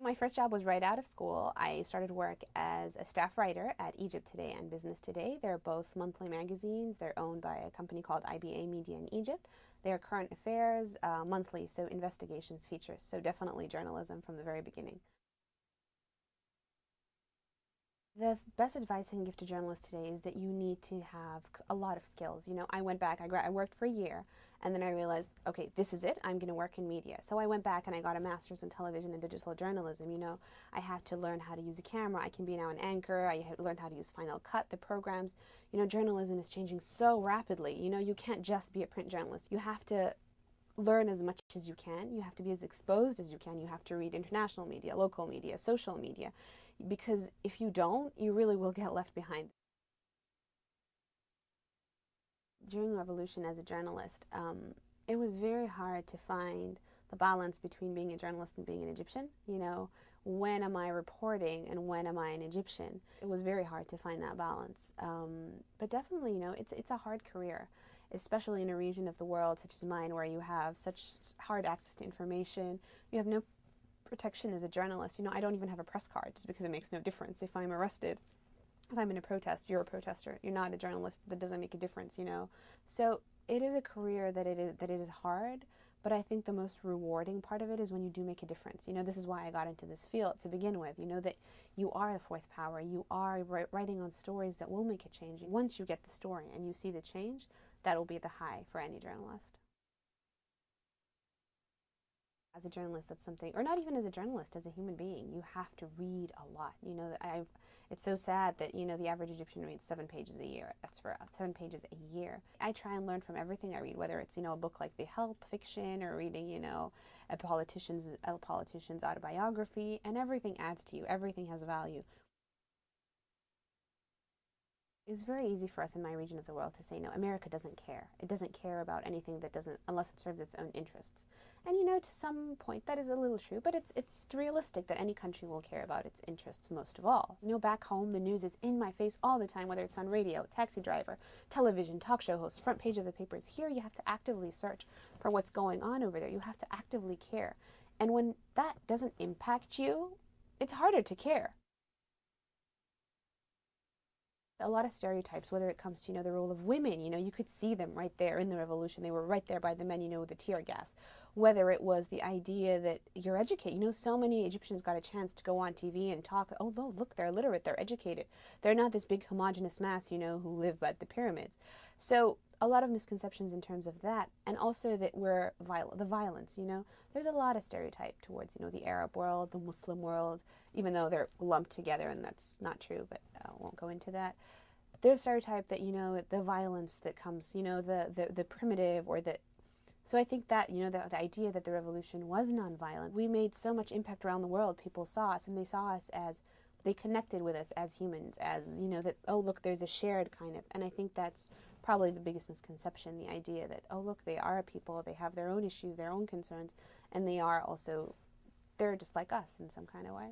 My first job was right out of school. I started work as a staff writer at Egypt Today and Business Today. They're both monthly magazines. They're owned by a company called IBA Media in Egypt. They are current affairs, monthly, so investigations features. So definitely journalism from the very beginning. The best advice I can give to journalists today is that you need to have a lot of skills. You know, I went back, I worked for a year, and then I realized, okay, this is it, I'm going to work in media. So I went back and I got a master's in television and digital journalism. You know, I have to learn how to use a camera. I can be now an anchor. I learned how to use Final Cut, the programs. You know, journalism is changing so rapidly. You know, you can't just be a print journalist. You have to learn as much as you can. You have to be as exposed as you can. You have to read international media, local media, social media, because if you don't, you really will get left behind. During the revolution as a journalist, it was very hard to find the balance between being a journalist and being an Egyptian. You know, when am I reporting and when am I an Egyptian? It was very hard to find that balance. But definitely, you know, it's a hard career, especially in a region of the world such as mine where you have such hard access to information. You have no protection as a journalist. You know, I don't even have a press card just because it makes no difference if I'm arrested. If I'm in a protest, you're a protester. You're not a journalist. That doesn't make a difference, you know. So it is a career that it is hard, but I think the most rewarding part of it is when you do make a difference. You know, this is why I got into this field to begin with. You know that you are the fourth power. You are writing on stories that will make a change. Once you get the story and you see the change, that will be the high for any journalist. As a journalist, that's something, or not even as a journalist, as a human being, you have to read a lot. You know, it's so sad that, you know, the average Egyptian reads 7 pages a year. That's for 7 pages a year. I try and learn from everything I read, whether it's, you know, a book like The Help, fiction, or reading, you know, a politician's autobiography, and everything adds to you. Everything has value. It's very easy for us in my region of the world to say, no, America doesn't care. It doesn't care about anything that doesn't, unless it serves its own interests. And you know, to some point, that is a little true, but it's realistic that any country will care about its interests most of all. You know, back home, the news is in my face all the time, whether it's on radio, taxi driver, television, talk show host, front page of the papers. Here, you have to actively search for what's going on over there. You have to actively care. And when that doesn't impact you, it's harder to care. A lot of stereotypes, whether it comes to, you know, the role of women. You know, you could see them right there in the revolution. They were right there by the men, you know, with the tear gas. Whether it was the idea that you're educated. You know, so many Egyptians got a chance to go on TV and talk, oh, look, they're literate, they're educated. They're not this big homogenous mass, you know, who live by the pyramids. So a lot of misconceptions in terms of that, and also that we're the violence, you know. There's a lot of stereotype towards, you know, the Arab world, the Muslim world, even though they're lumped together, and that's not true, but I won't go into that. There's a stereotype that, you know, the violence that comes, you know, the primitive, or the, so I think that, you know, the idea that the revolution was nonviolent, we made so much impact around the world. People saw us, and they saw us as, they connected with us as humans, as, you know, that, oh, look, there's a shared kind of, and I think that's probably the biggest misconception, the idea that, oh, look, they are people, they have their own issues, their own concerns, and they are also, they're just like us in some kind of way.